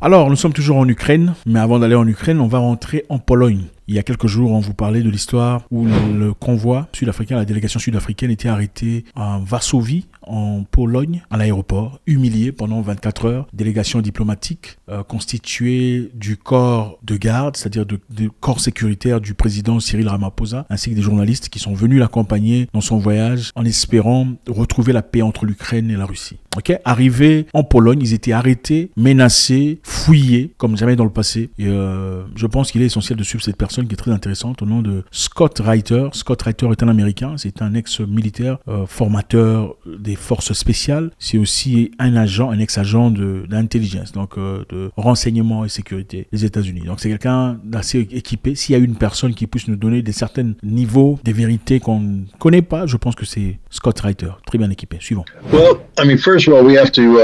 Alors, nous sommes toujours en Ukraine, mais avant d'aller en Ukraine, on va rentrer en Pologne. Il y a quelques jours, on vous parlait de l'histoire où le convoi sud-africain, la délégation sud-africaine était arrêtée à Varsovie, en Pologne, à l'aéroport, humilié pendant 24 heures. Délégation diplomatique constituée du corps de garde, c'est-à-dire du corps sécuritaire du président Cyril Ramaphosa, ainsi que des journalistes qui sont venus l'accompagner dans son voyage en espérant retrouver la paix entre l'Ukraine et la Russie. Arrivés en Pologne, ils étaient arrêtés, menacés, fouillés, comme jamais dans le passé. Et je pense qu'il est essentiel de suivre cette personne qui est très intéressante au nom de Scott Reiter. Scott Reiter est un Américain, c'est un ex-militaire, formateur des forces spéciales. C'est aussi un agent, un ex-agent d'intelligence, donc de renseignement et sécurité des États-Unis. Donc c'est quelqu'un d'assez équipé. S'il y a une personne qui puisse nous donner des certains niveaux, des vérités qu'on ne connaît pas, je pense que c'est Scott Reiter, très bien équipé. Suivant. Well, I mean, first of all, we have to.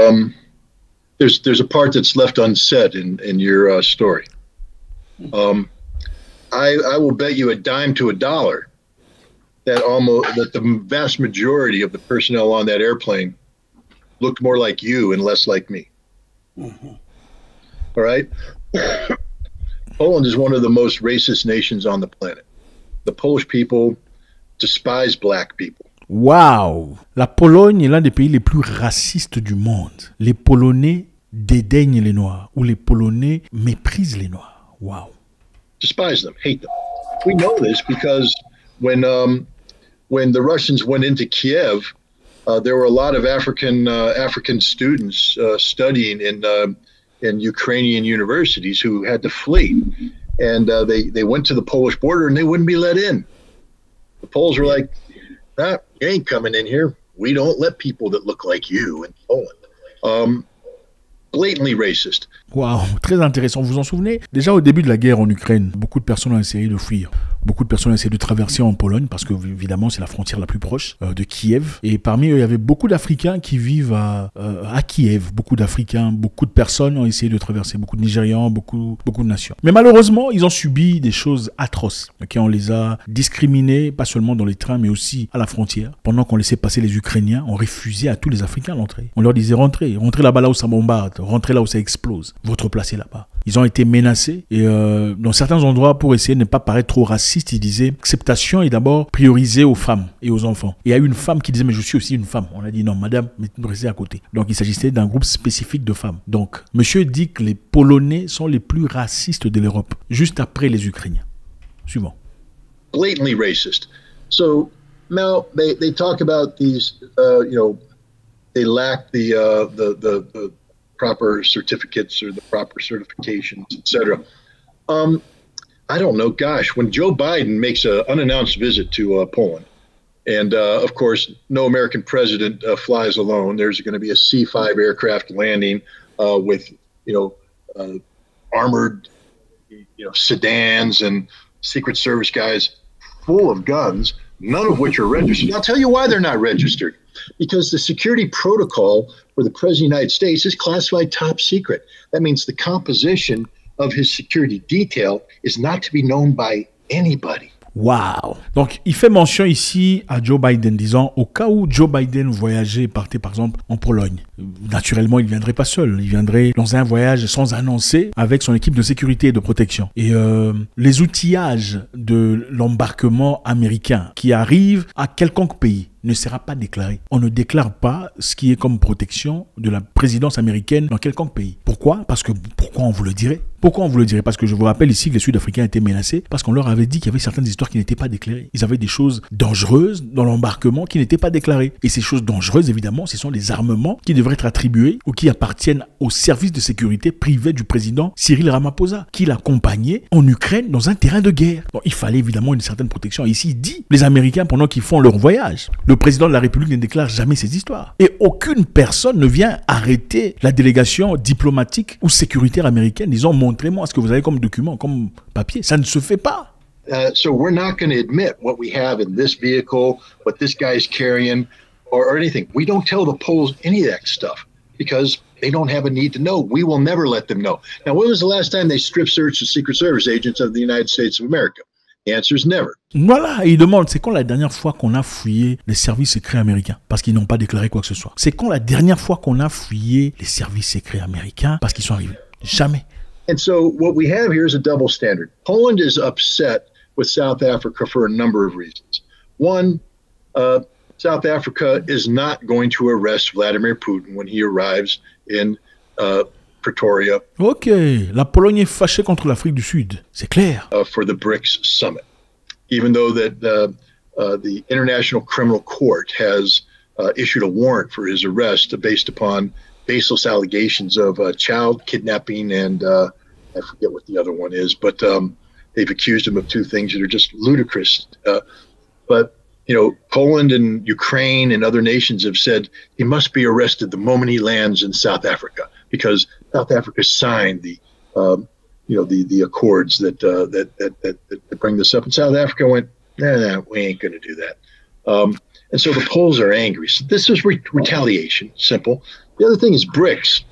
There's a part that's left unsaid in your story. I will bet you a dime to a dollar that the vast majority of the personnel on that airplane looked more like you and less like me. Mm-hmm. All right? Poland is one of the most racist nations on the planet. The Polish people despise black people. Wow! La Pologne est l'un des pays les plus racistes du monde. Les Polonais dédaignent les Noirs ou les Polonais méprisent les Noirs. Wow! Despise them, hate them. We know this because when the Russians went into Kiev, there were a lot of African students studying in Ukrainian universities who had to flee, and they went to the Polish border and they wouldn't be let in. The Poles were like, "Nah, you ain't coming in here. We don't let people that look like you in Poland." Blatantly racist. Wow, très intéressant. Vous vous en souvenez? Déjà au début de la guerre en Ukraine, beaucoup de personnes ont essayé de fuir. Beaucoup de personnes ont essayé de traverser en Pologne parce que évidemment c'est la frontière la plus proche de Kiev. Et parmi eux, il y avait beaucoup d'Africains qui vivent à Kiev. Beaucoup d'Africains, beaucoup de personnes ont essayé de traverser. Beaucoup de Nigérians, beaucoup de nations. Mais malheureusement, ils ont subi des choses atroces. On les a discriminés, pas seulement dans les trains, mais aussi à la frontière. Pendant qu'on laissait passer les Ukrainiens, on refusait à tous les Africains l'entrée. On leur disait rentrez là-bas là où ça bombarde, rentrez là où ça explose. Votre place est là-bas. Ils ont été menacés et dans certains endroits, pour essayer de ne pas paraître trop raciste, ils disaient l'acceptation est d'abord priorisée aux femmes et aux enfants. Et il y a une femme qui disait mais je suis aussi une femme. On a dit non madame, mais restez à côté. Donc il s'agissait d'un groupe spécifique de femmes. Donc monsieur dit que les Polonais sont les plus racistes de l'Europe, juste après les Ukrainiens. Suivant. Blatantly racist. So now they talk about these, they lack the proper certificates or the proper certifications, etc. I don't know. Gosh, when Joe Biden makes an unannounced visit to Poland, and of course, no American president flies alone. There's going to be a C-5 aircraft landing with, armored, sedans and Secret Service guys full of guns, none of which are registered. I'll tell you why they're not registered. Because the security protocol for the President of the United States is classified top secret. That means the composition of his security detail is not to be known by anybody. Wow! Donc, il fait mention ici à Joe Biden, disant au cas où Joe Biden voyageait, partait par exemple en Pologne. Naturellement, il ne viendrait pas seul. Il viendrait dans un voyage sans annoncer avec son équipe de sécurité et de protection. Et les outillages de l'embarquement américain qui arrive à quelconque pays ne sera pas déclaré. On ne déclare pas ce qui est comme protection de la présidence américaine dans quelconque pays. Pourquoi? Pourquoi on vous le dirait? Pourquoi on vous le dirait? Parce que je vous rappelle ici que les Sud-Africains étaient menacés parce qu'on leur avait dit qu'il y avait certaines histoires qui n'étaient pas déclarées. Ils avaient des choses dangereuses dans l'embarquement qui n'étaient pas déclarées. Et ces choses dangereuses, évidemment, ce sont des armements qui devraient être attribués ou qui appartiennent au service de sécurité privé du président Cyril Ramaphosa, qui l'accompagnait en Ukraine dans un terrain de guerre. Donc, il fallait évidemment une certaine protection. Ici, il dit, les Américains, pendant qu'ils font leur voyage, le président de la République ne déclare jamais ces histoires. Et aucune personne ne vient arrêter la délégation diplomatique ou sécuritaire américaine disant montrez-moi ce que vous avez comme document, comme papier. Ça ne se fait pas. So we're not going to admit what we have in this vehicle, what this guy is carrying, or anything. We don't tell the Poles any of that stuff because they don't have a need to know. We will never let them know. Now, when was the last time they strip searched the Secret Service agents of the United States of America? The answer is never. Voilà, il demande, c'est quand la dernière fois qu'on a fouillé les services secrets américains parce qu'ils n'ont pas déclaré quoi que ce soit? C'est quand la dernière fois qu'on a fouillé les services secrets américains parce qu'ils sont arrivés? Jamais. And so what we have here is a double standard. Poland is upset with South Africa for a number of reasons. One, South Africa is not going to arrest Vladimir Putin when he arrives in Pretoria. Ok, la Pologne est fâchée contre l'Afrique du Sud, c'est clair. For the BRICS summit, even though that the International Criminal Court has issued a warrant for his arrest based upon baseless allegations of child kidnapping and I forget what the other one is, but they've accused him of two things that are just ludicrous. But you know, Poland and Ukraine and other nations have said he must be arrested the moment he lands in South Africa because South Africa signed the the accords that bring this up. And South Africa went, nah, we ain't going to do that. And so the Poles are angry. So this is retaliation, simple. The other thing is BRICS.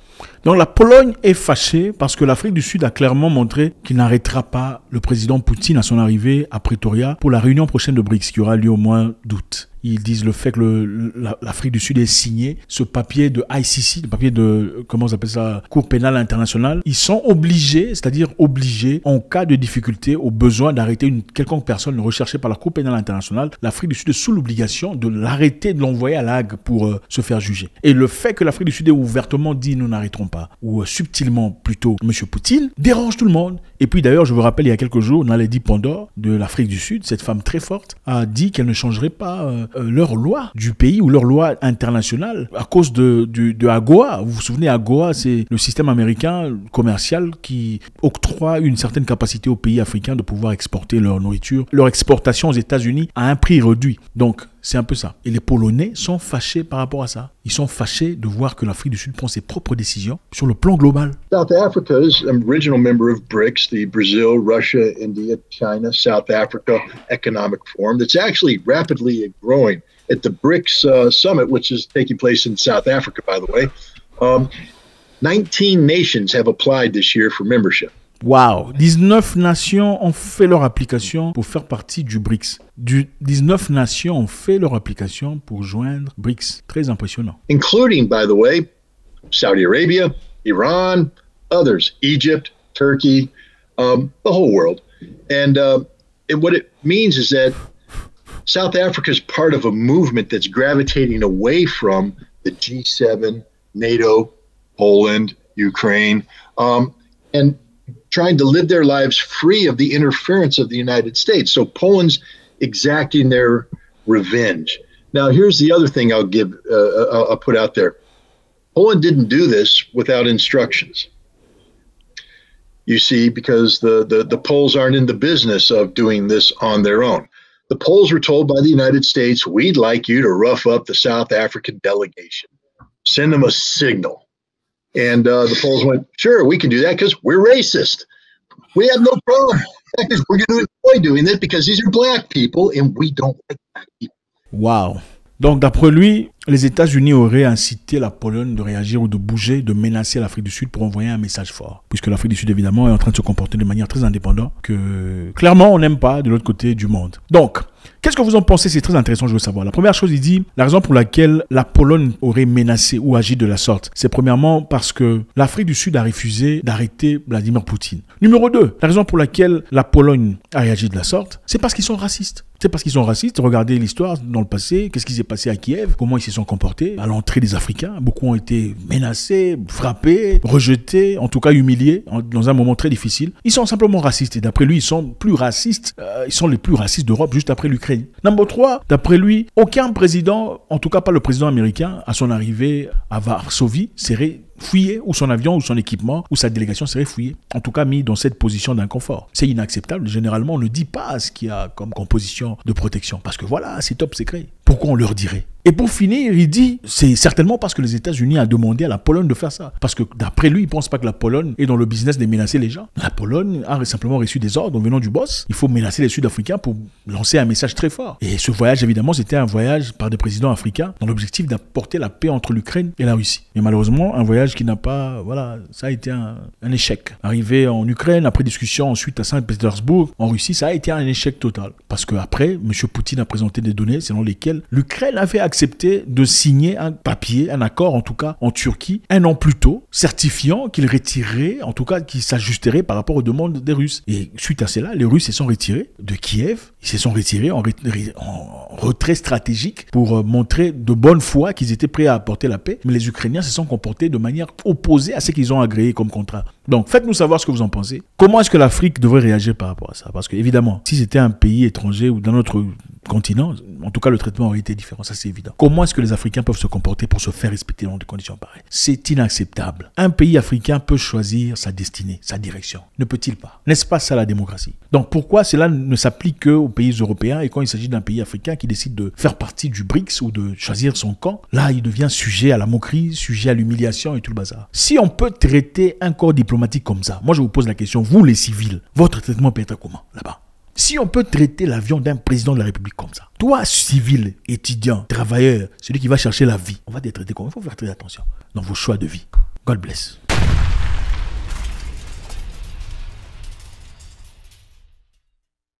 Donc la Pologne est fâchée parce que l'Afrique du Sud a clairement montré qu'il n'arrêtera pas le président Poutine à son arrivée à Pretoria pour la réunion prochaine de BRICS qui aura lieu au mois d'août. Ils disent le fait que l'Afrique du Sud ait signé ce papier de ICC, le papier de, comment on appelle ça, Cour pénale internationale. Ils sont obligés, c'est-à-dire obligés, en cas de difficulté, au besoin d'arrêter une quelconque personne recherchée par la Cour pénale internationale, l'Afrique du Sud est sous l'obligation de l'arrêter, de l'envoyer à La Hague pour se faire juger. Et le fait que l'Afrique du Sud ait ouvertement dit nous n'arrêterons pas, ou subtilement plutôt M. Poutine, dérange tout le monde. Et puis d'ailleurs, je vous rappelle, il y a quelques jours, Naledi Pandor de l'Afrique du Sud, cette femme très forte, a dit qu'elle ne changerait pas leur loi du pays ou leur loi internationale à cause de AGOA. Vous vous souvenez, AGOA, c'est le système américain commercial qui octroie une certaine capacité aux pays africains de pouvoir exporter leur nourriture, leur exportation aux États-Unis à un prix réduit. Donc, c'est un peu ça. Et les Polonais sont fâchés par rapport à ça. Ils sont fâchés de voir que l'Afrique du Sud prend ses propres décisions sur le plan global. South Africa is an original member of BRICS, the Brazil, Russia, India, China, South Africa Economic Forum that's actually rapidly growing at the BRICS summit, which is taking place in South Africa, by the way. 19 nations have applied this year for membership. Wow, 19 nations ont fait leur application pour faire partie du BRICS. 19 nations ont fait leur application pour joindre BRICS. Très impressionnant. Including, by the way, Saudi Arabia, Iran, others, Egypt, Turkey, the whole world. And what it means is that South Africa is part of a movement that's gravitating away from the G7, NATO, Poland, Ukraine, and trying to live their lives free of the interference of the United States. So Poland's exacting their revenge. Now, here's the other thing I'll put out there. Poland didn't do this without instructions. You see, because the Poles aren't in the business of doing this on their own. The Poles were told by the United States, we'd like you to rough up the South African delegation. Send them a signal. And the Poles went, sure, we can do that because we're racist. We have no problem. Because we're going to enjoy doing this because these are black people and we don't like black people. Wow. Donc, d'après lui, les États-Unis auraient incité la Pologne de réagir ou de bouger, de menacer l'Afrique du Sud pour envoyer un message fort. Puisque l'Afrique du Sud, évidemment, est en train de se comporter de manière très indépendante, que clairement, on n'aime pas de l'autre côté du monde. Donc, qu'est-ce que vous en pensez? C'est très intéressant, je veux savoir. La première chose, il dit, la raison pour laquelle la Pologne aurait menacé ou agi de la sorte, c'est premièrement parce que l'Afrique du Sud a refusé d'arrêter Vladimir Poutine. Numéro 2, la raison pour laquelle la Pologne a réagi de la sorte, c'est parce qu'ils sont racistes. C'est parce qu'ils sont racistes. Regardez l'histoire dans le passé. Qu'est-ce qui s'est passé à Kiev? Comment ils se sont comportés à l'entrée des Africains? Beaucoup ont été menacés, frappés, rejetés, en tout cas humiliés dans un moment très difficile. Ils sont simplement racistes. Et d'après lui, ils sont plus racistes. Ils sont les plus racistes d'Europe juste après l'Ukraine. Numéro 3, d'après lui, aucun président, en tout cas pas le président américain, à son arrivée à Varsovie, serait fouillé, ou son avion, ou son équipement, ou sa délégation serait fouillée. En tout cas, mis dans cette position d'inconfort. C'est inacceptable. Généralement, on ne dit pas ce qu'il y a comme composition de protection. Parce que voilà, c'est top secret. Pourquoi on leur dirait? Et pour finir, il dit, c'est certainement parce que les États-Unis ont demandé à la Pologne de faire ça. Parce que d'après lui, il ne pense pas que la Pologne est dans le business de menacer les gens. La Pologne a simplement reçu des ordres venant du boss. Il faut menacer les Sud-Africains pour lancer un message très fort. Et ce voyage, évidemment, c'était un voyage par des présidents africains dans l'objectif d'apporter la paix entre l'Ukraine et la Russie. Mais malheureusement, un voyage qui n'a pas... Voilà, ça a été un échec. Arrivé en Ukraine, après discussion ensuite à Saint-Pétersbourg, en Russie, ça a été un échec total. Parce qu'après, M. Poutine a présenté des données selon lesquelles l'Ukraine avait accepté de signer un papier, un accord en tout cas en Turquie, 1 an plus tôt, certifiant qu'il retirerait, en tout cas qu'il s'ajusterait par rapport aux demandes des Russes. Et suite à cela, les Russes se sont retirés de Kiev, ils se sont retirés en retrait stratégique pour montrer de bonne foi qu'ils étaient prêts à apporter la paix, mais les Ukrainiens se sont comportés de manière opposée à ce qu'ils ont agréé comme contrat. Donc faites-nous savoir ce que vous en pensez. Comment est-ce que l'Afrique devrait réagir par rapport à ça? Parce que évidemment, si c'était un pays étranger ou dans notre continent, en tout cas le traitement aurait été différent, ça c'est évident. Comment est-ce que les Africains peuvent se comporter pour se faire respecter dans des conditions pareilles? C'est inacceptable. Un pays africain peut choisir sa destinée, sa direction. Ne peut-il pas? N'est-ce pas ça la démocratie? Donc pourquoi cela ne s'applique qu'aux pays européens, et quand il s'agit d'un pays africain qui décide de faire partie du BRICS ou de choisir son camp, là il devient sujet à la moquerie, sujet à l'humiliation et tout le bazar. Si on peut traiter un corps diplomatique comme ça, moi je vous pose la question, vous les civils, votre traitement peut être comment là-bas? Si on peut traiter l'avion d'un président de la République comme ça, toi, civil, étudiant, travailleur, celui qui va chercher la vie, on va te traiter comment? Il faut faire très attention dans vos choix de vie. God bless.